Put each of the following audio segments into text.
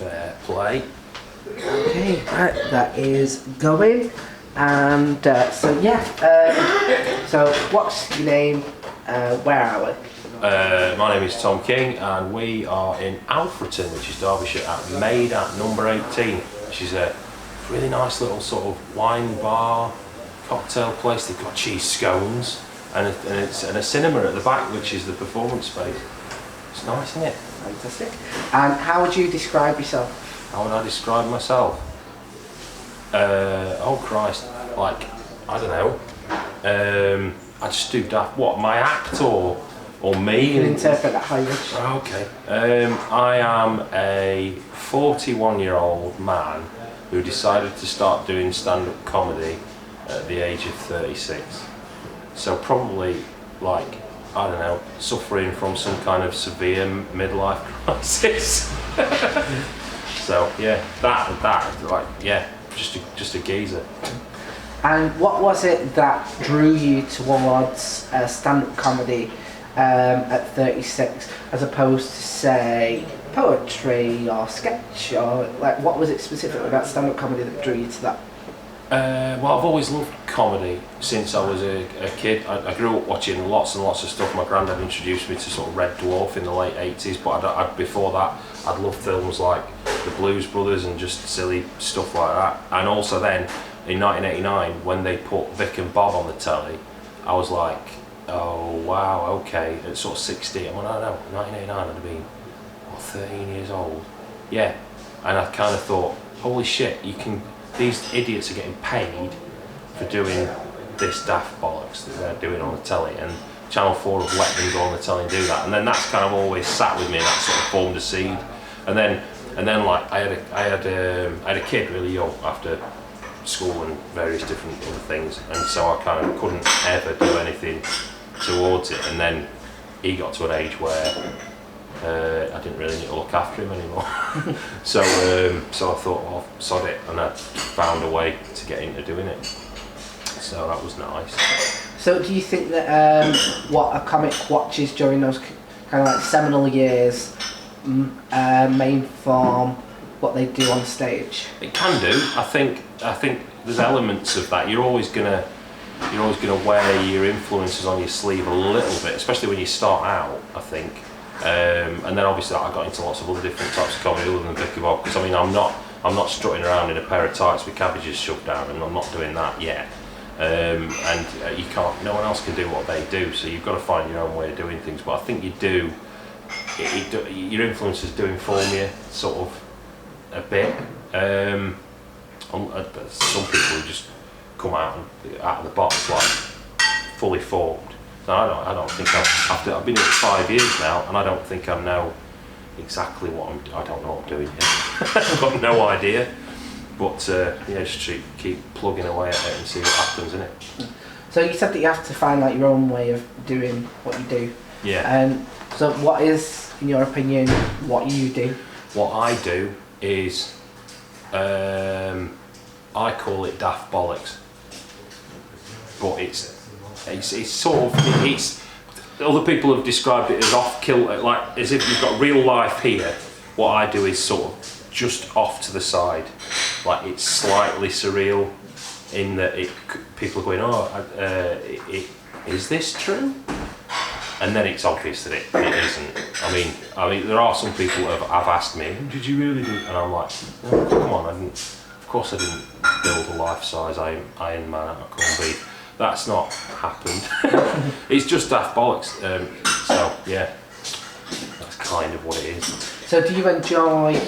Fair play. Okay, right, that is going. And so what's your name? Where are we? My name is Tom King, and we are in Alfreton, which is Derbyshire, at Maid at number 18, which is a really nice little sort of wine bar, cocktail place. They've got cheese scones and a cinema at the back, which is the performance space. It's nice, isn't it? Fantastic. And how would you describe yourself? How would I describe myself? Oh Christ, like, I don't know. I just do daft. What, my act or me? You can interpret that how you wish. Okay. I am a 41-year-old man who decided to start doing stand-up comedy at the age of 36. So probably, like, I don't know, suffering from some kind of severe midlife crisis. So yeah, just a geezer. And what was it that drew you towards stand-up comedy at 36, as opposed to, say, poetry or sketch, or like, what was it specifically about stand-up comedy that drew you to that? Well, I've always loved comedy since I was a kid. I grew up watching lots and lots of stuff. My granddad introduced me to sort of Red Dwarf in the late 80s, but before that I'd loved films like The Blues Brothers and just silly stuff like that. And also then, in 1989, when they put Vic and Bob on the telly, I was like, oh wow, okay. At sort of 16, I went, I don't know, 1989 I'd have been 13 years old. Yeah, and I kind of thought, holy shit, these idiots are getting paid for doing this daft bollocks that they're doing on the telly, and Channel 4 have let them go on the telly and do that. And then that's kind of always sat with me, and that sort of formed a seed. And then like I had a kid really young after school and various different other things, and so I kind of couldn't ever do anything towards it. And then he got to an age where I didn't really need to look after him anymore. so I thought, well, sod it, and I found a way to get into doing it. So that was nice. So do you think that what a comic watches during those kind of like seminal years may inform what they do on stage? It can do. I think there's elements of that. You're always gonna wear your influences on your sleeve a little bit, especially when you start out, I think. And then obviously I got into lots of other different types of comedy other than Vic and Bob, because I mean I'm not strutting around in a pair of tights with cabbages shoved down, and I'm not doing that yet. You can't. No one else can do what they do, so you've got to find your own way of doing things. But I think you do. Your influences do inform you, sort of, a bit. Some people who just come out of the box like fully formed. So I don't think I've been here for 5 years now, and I don't think I know exactly I don't know what I'm doing here. I've got no idea. But just keep plugging away at it and see what happens, innit? So you said that you have to find like your own way of doing what you do. Yeah. So what is, in your opinion, what you do? What I do is, I call it daft bollocks. But it's sort of, other people have described it as off kilter, like as if you've got real life here. What I do is sort of just off to the side, like it's slightly surreal in that people are going, is this true? And then it's obvious that it isn't. I mean, there are some people who have asked me, did you really do it? And I'm like, no, come on, of course I didn't build a life-size Iron Man out of corned beef. That's not happened. It's just daft bollocks. So yeah, that's kind of what it is. So do you enjoy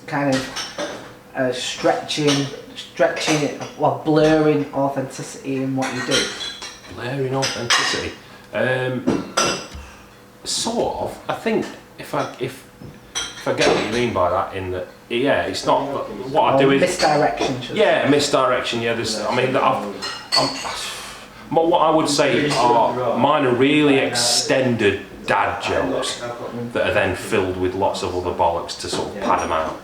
kind of stretching it, well, blurring authenticity in what you do? Blurring authenticity? Sort of. I think if I get what you mean by that, in that, yeah, it's not what I do is misdirection. Misdirection. Yeah, what I would say mine are really extended dad jokes that are then filled with lots of other bollocks to sort of pad them out.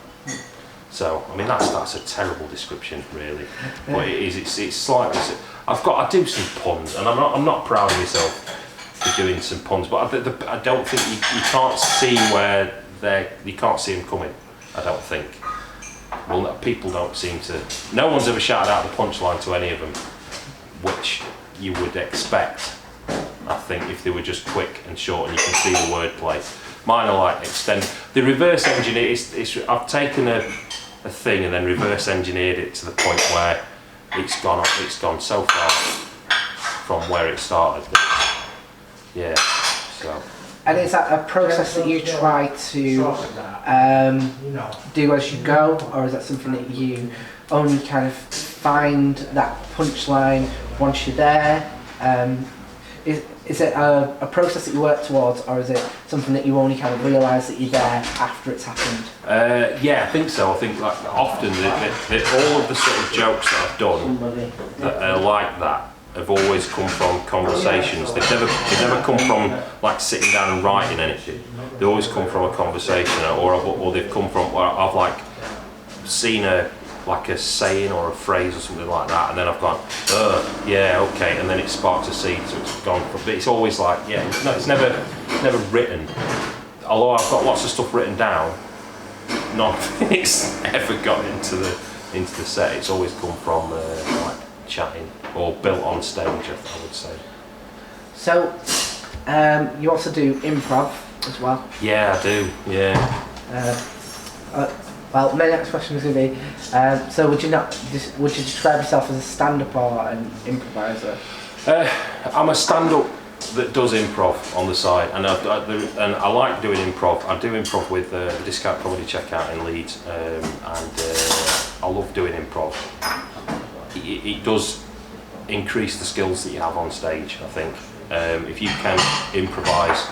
So I mean that's a terrible description, really. But it is. It's slightly. I do some puns, and I'm not proud of myself for doing some puns. But I don't think you can't see where you can't see them coming. I don't think. Well, people don't seem to. No one's ever shouted out the punchline to any of them, which you would expect. I think if they were just quick and short and you can see the wordplay. Mine are like extended. The reverse engineer. I've taken a thing and then reverse engineered it to the point where it's gone so far from where it started. Yeah. So. And is that a process that you try to do as you go, or is that something that you only kind of find that punchline once you're there? Is it a process that you work towards, or is it something that you only kind of realise that you're there after it's happened? Yeah, I think so. I think like often all of the sort of jokes that I've done that are like that have always come from conversations. They've never come from like sitting down and writing anything. They always come from a conversation, or they've come from where I've like seen a saying or a phrase or something like that, and then I've gone, yeah, okay, and then it sparks a seed, so it's gone. But it's always like, yeah, it's never written. Although I've got lots of stuff written down, nothing's ever got into the set. It's always come from like chatting or built on stage, I would say. So, you also do improv as well? Yeah, I do. Yeah. Well, my next question was going to be, so would you describe yourself as a stand-up or an improviser? I'm a stand-up that does improv on the side, and I like doing improv. I do improv with the Discount Comedy Checkout in Leeds, and I love doing improv. It does increase the skills that you have on stage, I think. If you can improvise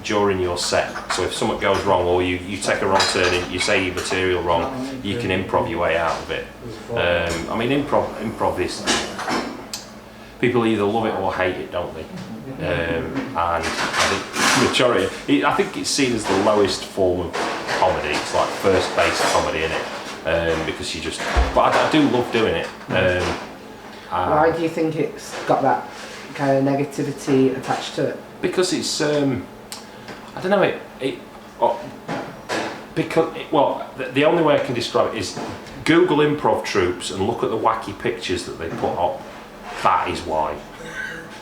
during your set, so if something goes wrong or you take a wrong turn and you say your material wrong, you can improv your way out of it. I mean, improv is, people either love it or hate it, don't they? And I think majority, I think it's seen as the lowest form of comedy. It's like first base comedy, innit? Because you just, but I do love doing it. Why do you think it's got that kind of negativity attached to it? Because it's I don't know, the only way I can describe it is Google improv troops and look at the wacky pictures that they put up. That is why.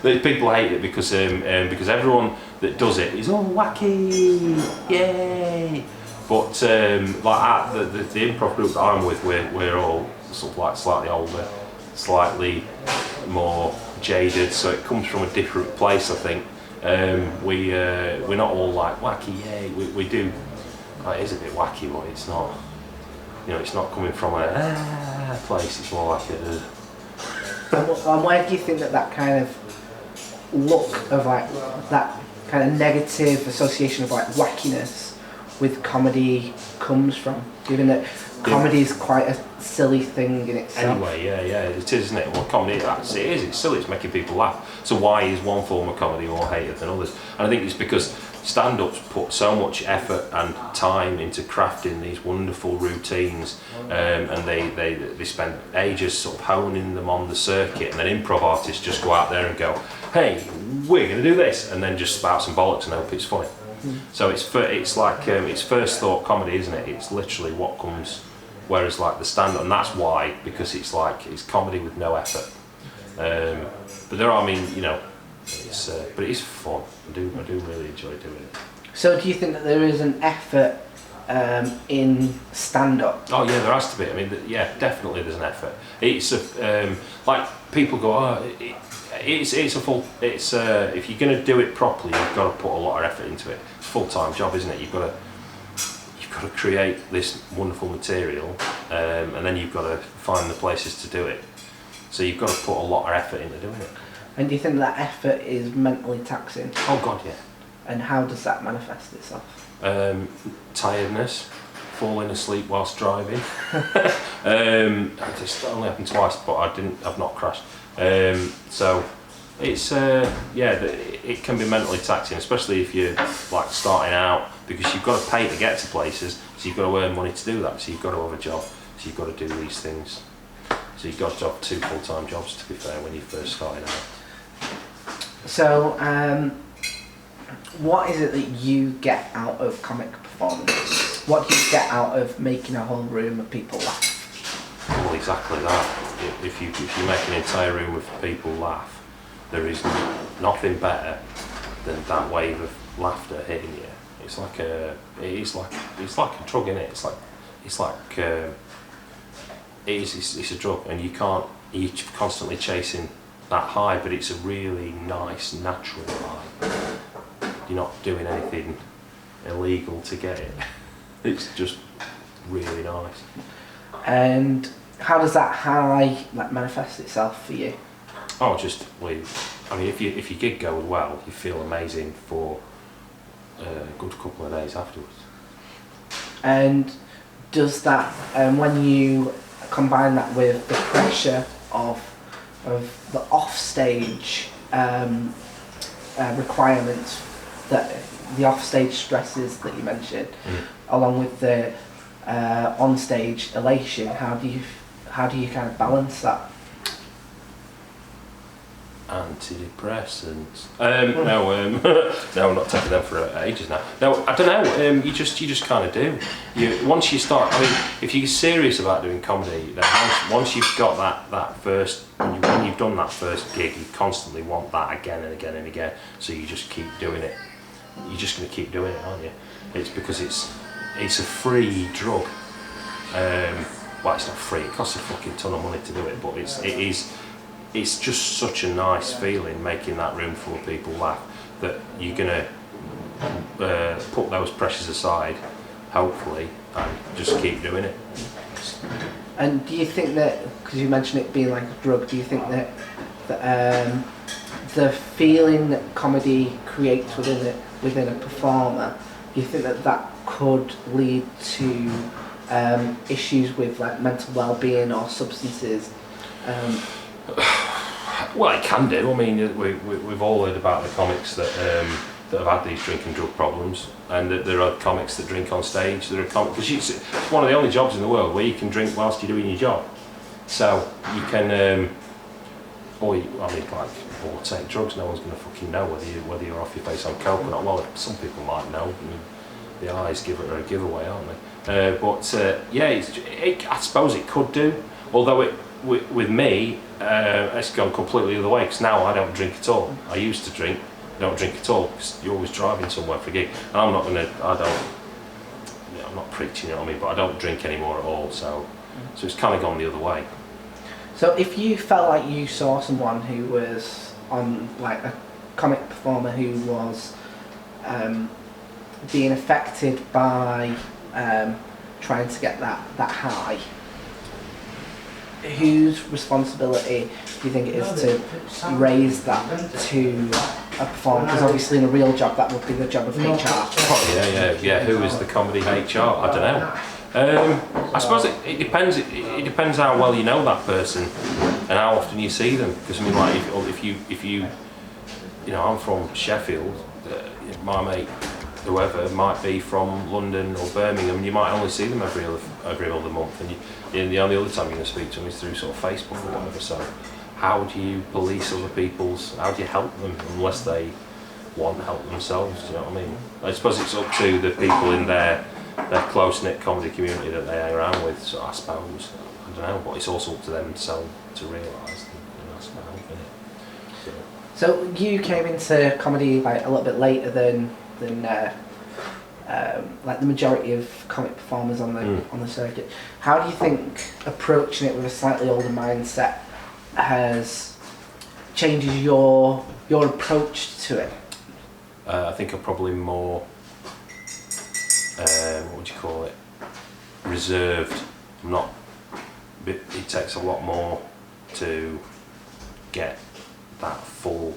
The people hate it because everyone that does it is wacky, yay. But the improv group that I'm with, we're all sort of like slightly older, slightly more jaded, so it comes from a different place, I think. We're not all like wacky, yay. We do. It is a bit wacky, but it's not. It's not coming from a place. It's more like a. And where do you think that kind of look of like that kind of negative association of like wackiness with comedy comes from? Given that comedy is quite a silly thing in itself. Anyway, yeah, it is, isn't it? Well, comedy, it's silly, it's making people laugh. So why is one form of comedy more hated than others? And I think it's because stand-ups put so much effort and time into crafting these wonderful routines, and they spend ages sort of honing them on the circuit, and then improv artists just go out there and go, hey, we're going to do this, and then just spout some bollocks and hope it's funny. So it's like it's first thought comedy, isn't it? It's literally what comes. Whereas like the stand-up, and that's why, because it's comedy with no effort. But there are, but it is fun. I do really enjoy doing it. So do you think that there is an effort in stand-up? Oh yeah, there has to be. I mean, yeah, definitely there's an effort. It's like people go, it's if you're going to do it properly, you've got to put a lot of effort into it. It's a full-time job, isn't it? You've got to create this wonderful material, and then you've got to find the places to do it. So you've got to put a lot of effort into doing it. And do you think that effort is mentally taxing? Oh God, yeah. And how does that manifest itself? Tiredness, falling asleep whilst driving. It's only happened twice, but I've not crashed. So it's it can be mentally taxing, especially if you're like starting out, because you've got to pay to get to places, so you've got to earn money to do that. So you've got to have a job, so you've got to do these things. So you've got to have 2 full-time jobs, to be fair, when you're first starting out. So, what is it that you get out of comic performance? what do you get out of making a whole room of people laugh? Well, exactly that. If you make an entire room of people laugh, there is nothing better than that wave of laughter hitting you. It's like a drug, isn't it? It's a drug, and you're constantly chasing that high, but it's a really nice, natural high. You're not doing anything illegal to get it. It's just really nice. And how does that high manifest itself for you? Oh, if your gig goes well, you feel amazing for a good couple of days afterwards. And does that, when you combine that with the pressure of the offstage requirements, that the offstage stresses that you mentioned, along with the onstage elation, how do you kind of balance that? Antidepressants. No, I'm not taking them for ages now. No, I don't know. You just kind of do. Once you start, if you're serious about doing comedy, then once you've got that first, when you've done that first gig, you constantly want that again and again and again. So you just keep doing it. You're just going to keep doing it, aren't you? It's because it's a free drug. Well, it's not free. It costs a fucking ton of money to do it, but it's just such a nice feeling making that room full of people laugh that you're going to put those pressures aside, hopefully, and just keep doing it. And do you think that, because you mentioned it being like a drug, do you think that the feeling that comedy creates within a performer, do you think that could lead to issues with like mental well-being or substances? Well, it can do. I mean, we've all heard about the comics that have had these drink and drug problems, and that there are comics that drink on stage. There are comics, because it's one of the only jobs in the world where you can drink whilst you're doing your job. So you can, or take drugs. No one's going to fucking know whether you're off your face on coke or not. Well, some people might know. I mean, the eyes are a giveaway, aren't they? I suppose it could do. Although with me, it's gone completely the other way, because now I don't drink at all. I used to drink, don't drink at all, because you're always driving somewhere for a gig. And I'm not preaching, you know what I mean, but I don't drink anymore at all, so it's kind of gone the other way. So if you felt like you saw someone who was on, like a comic performer who was being affected by trying to get that high, whose responsibility do you think it is to raise that to a performer? Because obviously in a real job that would be the job of HR. Oh, yeah. Who is the comedy HR? I don't know. I suppose it depends. It depends how well you know that person and how often you see them. Because I mean, like if you I'm from Sheffield. My mate, whoever, might be from London or Birmingham, and you might only see them every other month, and the only other time you're going to speak to them is through sort of Facebook or whatever. So how do you police other people's, how do you help them unless they want help themselves? Do you know what I mean? I suppose it's up to the people in their close-knit comedy community that they hang around with, so I suppose. I don't know, but it's also up to them to realise, I suppose, isn't it? So you came into comedy like a little bit later than like the majority of comic performers on the circuit. How do you think approaching it with a slightly older mindset changes your approach to it? I think I'm probably more reserved. It takes a lot more to get that full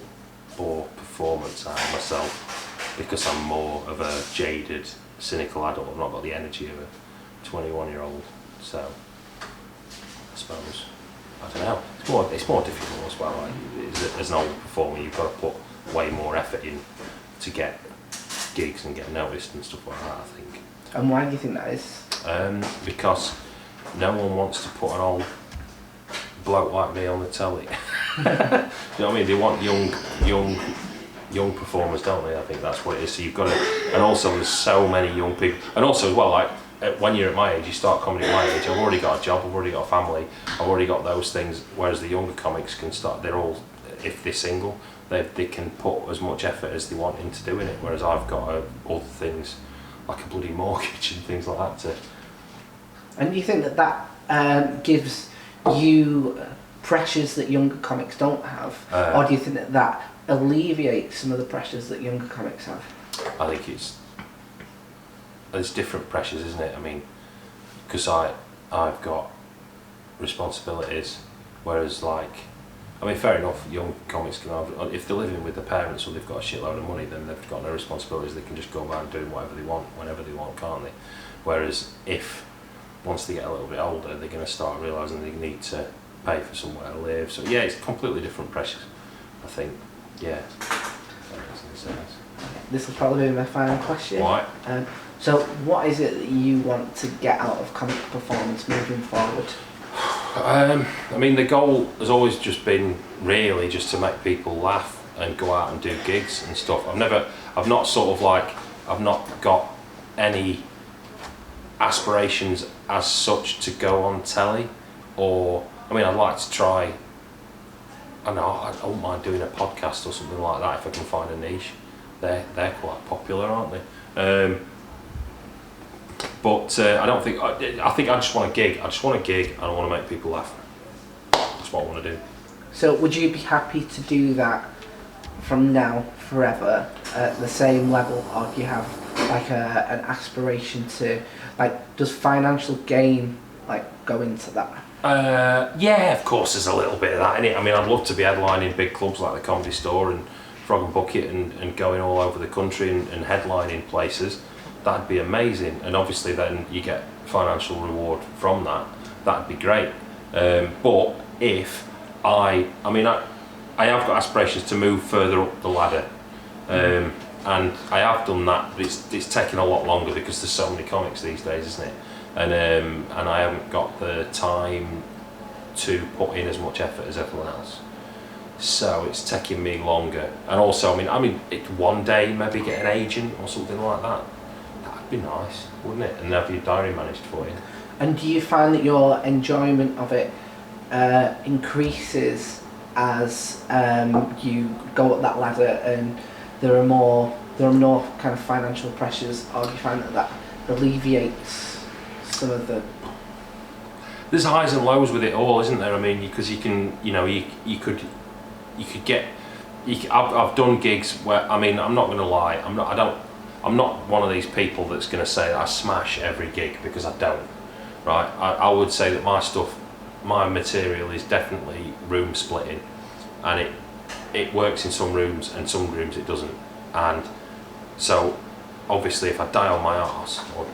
bore performance out of myself, because I'm more of a jaded, cynical adult. I've not got the energy of a 21-year-old, so I suppose, I don't know, it's more difficult as well. Like, as an older performer, you've got to put way more effort in to get gigs and get noticed and stuff like that, I think. And why do you think that is? Because no one wants to put an old bloke like me on the telly. You know what I mean? They want young performers, don't they? I think that's what it is. So you've got to, and also there's so many young people, and also as well, like when you're at my age, you start comedy at my age, I've already got a job, I've already got a family, I've already got those things, whereas the younger comics can start, they're all, if they're single, they can put as much effort as they want into doing it, whereas I've got other things, like a bloody mortgage and things like that to... And do you think that gives you pressures that younger comics don't have? Or do you think that alleviates some of the pressures that younger comics have? I think it's different pressures, isn't it? I mean, because I've got responsibilities, whereas like, I mean, fair enough, young comics can have, if they're living with their parents or they've got a shitload of money, then they've got no responsibilities, they can just go about doing whatever they want, whenever they want, can't they? Whereas once they get a little bit older, they're going to start realising they need to pay for somewhere to live. So yeah, it's completely different pressures, I think, yeah. That makes sense. This will probably be my final question. Why? So what is it that you want to get out of comic performance moving forward? I mean, the goal has always just been really just to make people laugh and go out and do gigs and stuff. I've not got any aspirations as such to go on telly, or, I mean, I'd like to try, I don't mind doing a podcast or something like that if I can find a niche. They're quite popular, aren't they? But I don't think, I think I just want a gig. I just want a gig and I want to make people laugh. That's what I want to do. So would you be happy to do that from now forever at the same level, or do you have like an aspiration to, like, does financial gain like go into that? Yeah, of course there's a little bit of that in it. I mean, I'd love to be headlining big clubs like the Comedy Store and Frog and Bucket and going all over the country and headlining places. That'd be amazing, and obviously then you get financial reward from that. That'd be great. But if I have got aspirations to move further up the ladder, and I have done that, but it's taken a lot longer because there's so many comics these days, isn't it? And I haven't got the time to put in as much effort as everyone else. So it's taking me longer. And also, I mean, one day maybe get an agent or something like that. That'd be nice, wouldn't it? And have your diary managed for you. And do you find that your enjoyment of it increases as you go up that ladder and there are more kind of financial pressures, or do you find that there's highs and lows with it all, isn't there? I mean, because I've done gigs where, I mean, I'm not going to lie, I'm not one of these people that's going to say that I smash every gig, because I don't, right? I would say that my material is definitely room splitting, and it works in some rooms and some rooms it doesn't. And so obviously if I die on my arse, or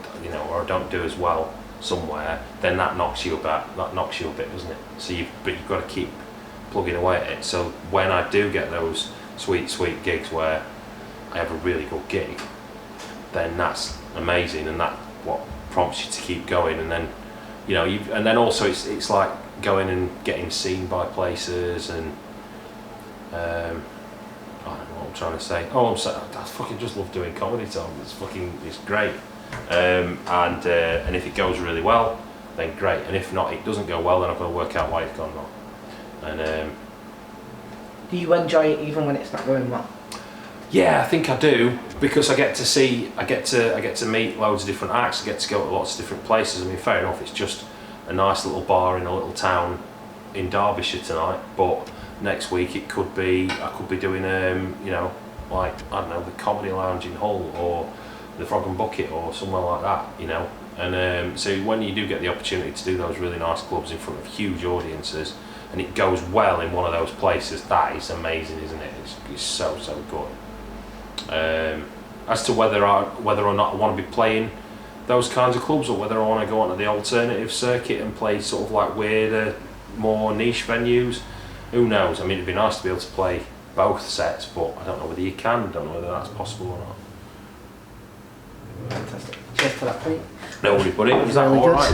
I don't do as well somewhere, then that knocks you a bit, doesn't it? So you've got to keep plugging away at it. So when I do get those sweet gigs where I have a really good gig, then that's amazing, and that's what prompts you to keep going. And then and then also it's like going and getting seen by places, and I don't know what I'm trying to say. I fucking just love doing comedy, Tom. It's great. And if it goes really well, then great. And if not, it doesn't go well, then I've got to work out why it's gone wrong. And do you enjoy it even when it's not going well? Yeah, I think I do, because I get to meet loads of different acts. I get to go to lots of different places. I mean, fair enough, it's just a nice little bar in a little town in Derbyshire tonight, but next week I could be doing like, I don't know, the Comedy Lounge in Hull, or the Frog and Bucket, or somewhere like that, And so when you do get the opportunity to do those really nice clubs in front of huge audiences, and it goes well in one of those places, that is amazing, isn't it? It's so good. As to whether or not I want to be playing those kinds of clubs, or whether I want to go onto the alternative circuit and play sort of like weirder, more niche venues, who knows? I mean, it'd be nice to be able to play both sets, but I don't know whether you can. I don't know whether that's possible or not. Fantastic. Cheers for that point. No worries, buddy. Was that Really all good. right?